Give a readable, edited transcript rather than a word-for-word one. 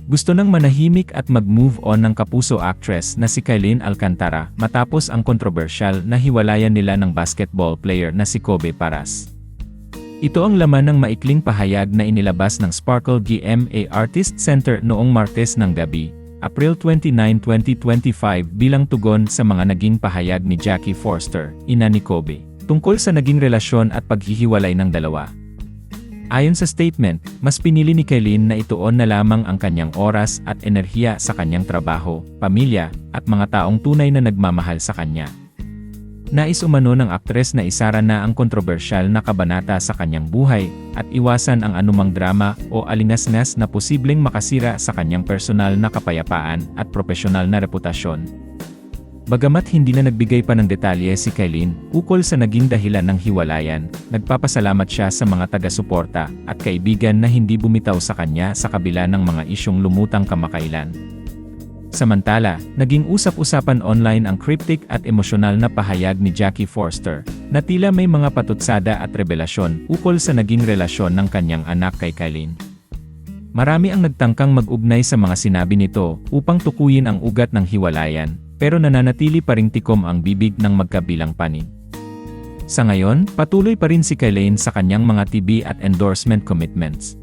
Gusto nang manahimik at mag-move on ng kapuso actress na si Kylene Alcantara matapos ang kontrobersyal na hiwalayan nila ng basketball player na si Kobe Paras. Ito ang laman ng maikling pahayag na inilabas ng Sparkle GMA Artist Center noong Martes ng gabi, April 29, 2025 bilang tugon sa mga naging pahayag ni Jackie Forster, ina ni Kobe, tungkol sa naging relasyon at paghihiwalay ng dalawa. Ayon sa statement, mas pinili ni Kylene na ituon na lamang ang kanyang oras at enerhiya sa kanyang trabaho, pamilya, at mga taong tunay na nagmamahal sa kanya. Nais umano ng aktres na isara na ang kontrobersyal na kabanata sa kanyang buhay, at iwasan ang anumang drama o alingasngas na posibleng makasira sa kanyang personal na kapayapaan at propesyonal na reputasyon. Bagamat hindi na nagbigay pa ng detalye si Kylene ukol sa naging dahilan ng hiwalayan, nagpapasalamat siya sa mga taga-suporta at kaibigan na hindi bumitaw sa kanya sa kabila ng mga isyong lumutang kamakailan. Samantala, naging usap-usapan online ang cryptic at emosyonal na pahayag ni Jackie Forster, na tila may mga patutsada at revelasyon ukol sa naging relasyon ng kanyang anak kay Kylene. Marami ang nagtangkang mag-ugnay sa mga sinabi nito upang tukuyin ang ugat ng hiwalayan, pero nananatili pa ring tikom ang bibig ng magkabilang panig. Sa ngayon, patuloy pa rin si Kylene sa kanyang mga TV at endorsement commitments.